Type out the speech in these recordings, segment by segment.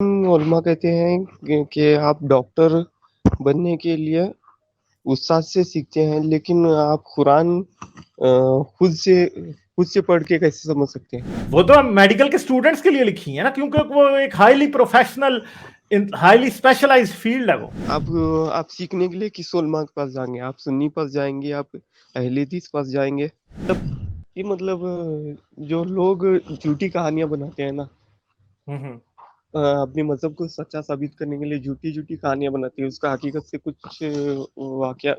علماء کہتے ہیں کہ آپ ڈاکٹر بننے کے لیے استاد سے سیکھتے ہیں، لیکن آپ قرآن خود سے پڑھ کے کیسے سمجھ سکتے ہیں؟ وہ تو میڈیکل کے اسٹوڈنٹس کے لیے لکھی ہیں نا، کیونکہ وہ ایک highly professional highly specialise field ہے وہ. آپ سیکھنے کے لیے کس علماء کے پاس جائیں گے؟ آپ سنی پاس جائیں گے؟ آپ اہل حدیث پاس جائیں گے؟ مطلب جو لوگ جھوٹی کہانیاں بناتے ہیں نا، اپنے مذہب کو سچا ثابت کرنے کے لیے جھوٹی کہانیاں بناتی ہے، اس کا حقیقت سے کچھ واقعہ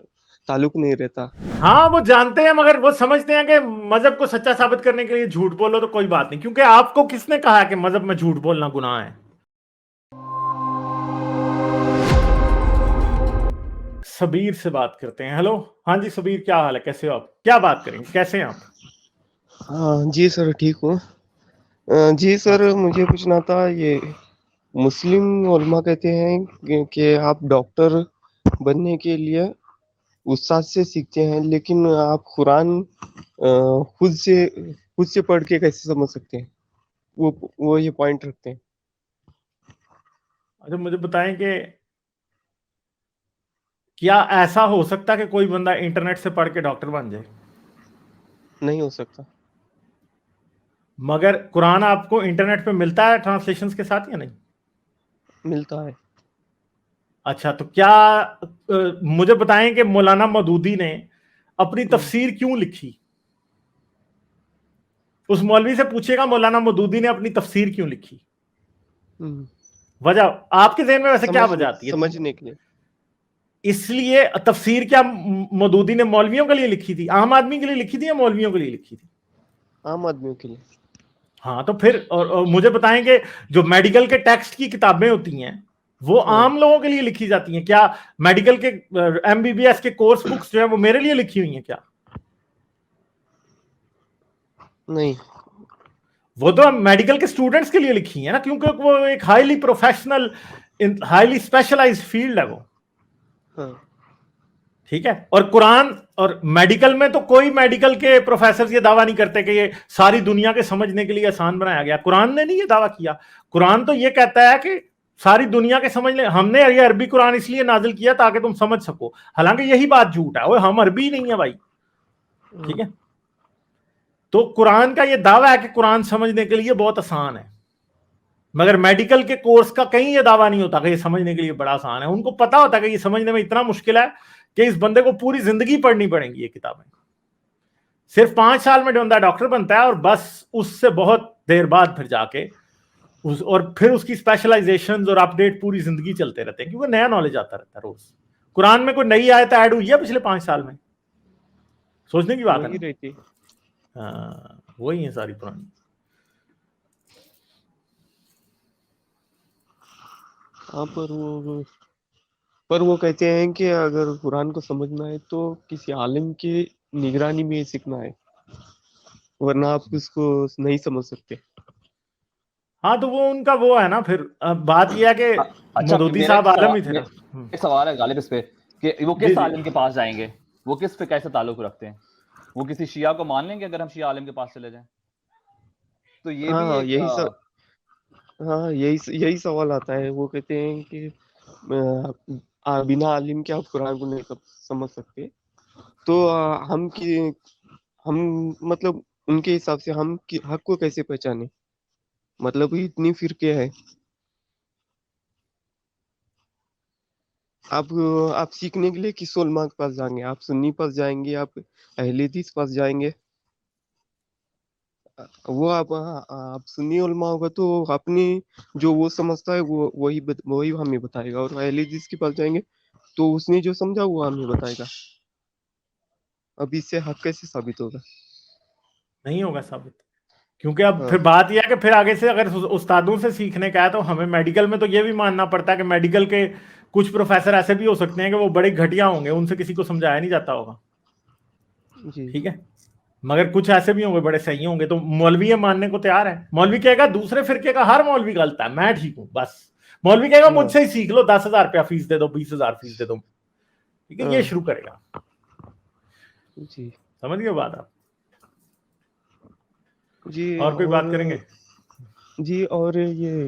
تعلق نہیں رہتا. ہاں وہ جانتے ہیں، مگر وہ سمجھتے ہیں کہ مذہب کو سچا ثابت کرنے کے لیے جھوٹ بولو تو کوئی بات نہیں، کیونکہ آپ کو کس نے کہا کہ مذہب میں جھوٹ بولنا گناہ ہے؟ سبیر سے بات کرتے ہیں. ہیلو، ہاں جی سبیر، کیا حال ہے؟ کیسے ہو آپ؟ کیا بات کریں گے؟ کیسے ہیں آپ؟ ہاں جی سر، ٹھیک ہوں. جی سر، مجھے پوچھنا تھا، یہ مسلم علماء کہتے ہیں کہ آپ ڈاکٹر بننے کے لیے استاد سے سیکھتے ہیں، لیکن آپ قرآن خود سے پڑھ کے کیسے سمجھ سکتے ہیں؟ وہ یہ پوائنٹ رکھتے ہیں. اچھا مجھے بتائیں کہ کیا ایسا ہو سکتا کہ کوئی بندہ انٹرنیٹ سے پڑھ کے ڈاکٹر بن جائے؟ نہیں ہو سکتا. مگر قرآن آپ کو انٹرنیٹ پہ ملتا ہے ٹرانسلیشنز کے ساتھ یا نہیں؟ ملتا ہے. اچھا تو کیا مجھے بتائیں کہ مولانا مودودی نے اپنی تفسیر کیوں لکھی؟ اس مولوی سے پوچھے گا مولانا مودودی نے اپنی تفسیر کیوں لکھی. وجہ آپ کے ذہن میں ویسے کیا وجہ آتی ہے؟ سمجھنے کے لیے. اس لیے تفسیر کیا مودودی نے مولویوں کے لیے لکھی تھی، عام آدمی کے لیے لکھی تھی یا مولویوں کے لیے لکھی تھی؟ عام آدمیوں کے لیے. ہاں تو پھر اور مجھے بتائیں کہ جو میڈیکل کے ٹیکسٹ کی کتابیں ہوتی ہیں وہ عام لوگوں کے لیے لکھی جاتی ہیں کیا؟ میڈیکل کے MBBS کے کورس بکس جو ہیں وہ میرے لیے لکھی ہوئی ہیں کیا؟ نہیں. وہ تو میڈیکل کے اسٹوڈنٹس کے لیے لکھی ہیں نا، کیونکہ وہ ایک highly professional highly specialise field ہے وہ. ٹھیک ہے. اور قرآن اور میڈیکل میں تو کوئی میڈیکل کے پروفیسر یہ دعویٰ نہیں کرتے کہ یہ ساری دنیا کے سمجھنے کے لیے آسان بنایا گیا. قرآن نے نہیں یہ دعویٰ کیا. قرآن تو یہ کہتا ہے کہ ساری دنیا کے سمجھ لیں، ہم نے یہ عربی قرآن اس لیے نازل کیا تاکہ تم سمجھ سکو. حالانکہ یہی بات جھوٹ ہے، ہم عربی نہیں ہے بھائی. ٹھیک ہے. تو قرآن کا یہ دعویٰ ہے کہ قرآن سمجھنے کے لیے بہت آسان ہے، مگر میڈیکل کے کورس کا کہیں یہ دعویٰ نہیں ہوتا کہ یہ سمجھنے کے لیے بڑا آسان ہے. ان کو پتا ہوتا ہے کہ یہ سمجھنے میں اتنا مشکل ہے کہ اس بندے کو پوری زندگی پڑھنی پڑیں گی یہ کتابیں. صرف 5 سال میں جو بندہ ڈاکٹر بنتا ہے اور بس اس سے بہت دیر بعد پھر جا کے اور پھر اس کی اسپیشلائزیشنز اور اپ ڈیٹ پوری زندگی چلتے رہتے ہیں، کیونکہ نیا نالج آتا رہتا ہے روز. قرآن میں کوئی نئی آیت ایڈ ہوئی ہے پچھلے 5 سال میں؟ سوچنے کی بات ہے نا. وہی رہتی. ہاں وہی ہیں ساری پرانی. ہاں پر وہ کہتے ہیں کہ اگر قرآن کو سمجھنا ہے تو کسی عالم کی نگرانی میں سیکھنا ہے، ورنہ آپ اس کو نہیں سمجھ سکتے. ہاں تو وہ ان کا وہ ہے نا. پھر بات یہ ہے کہ اچھا مودودی میرا صاحب عالم ہی تھے نا. ایک سوال ہے غالب اس پہ کہ وہ کس عالم کے پاس جائیں گے، وہ کس پہ کیسے تعلق رکھتے ہیں؟ وہ کسی شیعہ کو مان لیں گے اگر ہم شیعہ عالم کے پاس چلے جائیں؟ تو یہ بھی ایک یہی سوال آتا ہے. وہ کہتے ہیں کہ بنا عالم کے آپ قرآن کو نہیں سمجھ سکتے. تو ہم مطلب ان کے حساب سے ہم حق کو کیسے پہچانے؟ مطلب اتنی فرقے ہیں. آپ سیکھنے کے لیے کس علماء کے پاس جائیں گے؟ آپ سنی پاس جائیں گے؟ آپ اہل حدیث پاس جائیں گے؟ وہ آپ سنی علماء ہوگا تو اپنی جو وہ سمجھتا ہے وہی ہمیں بتائے گا، اور اہل حدیث کے پاس جائیں گے تو اس نے جو سمجھا وہ ہمیں بتائے گا. اب اس سے حق کیسے ثابت ہوگا؟ نہیں ہوگا ثابت، کیونکہ اب پھر بات یہ ہے کہ پھر آگے سے اگر استادوں سے سیکھنے کا ہے تو ہمیں میڈیکل میں تو یہ بھی ماننا پڑتا ہے کہ میڈیکل کے کچھ پروفیسر ایسے بھی ہو سکتے ہیں کہ وہ بڑے گھٹیا ہوں گے، ان سے کسی کو سمجھایا نہیں جاتا ہوگا. ٹھیک ہے. مگر کچھ ایسے بھی ہوں گے بڑے صحیح ہوں گے. تو مولوی یہ ماننے کو تیار ہے. مولوی کہے گا دوسرے فرقے کا ہر مولوی غلط ہے، میں ٹھیک ہوں بس. مولوی کہے گا مجھ سے ہی سیکھ لو، 10,000 روپیہ فیس دے دو، 20,000 فیس دے دو. ٹھیک ہے. یہ شروع کرے گا. جی سمجھ گئے بات آپ؟ جی. اور کوئی بات کریں گے؟ جی اور یہ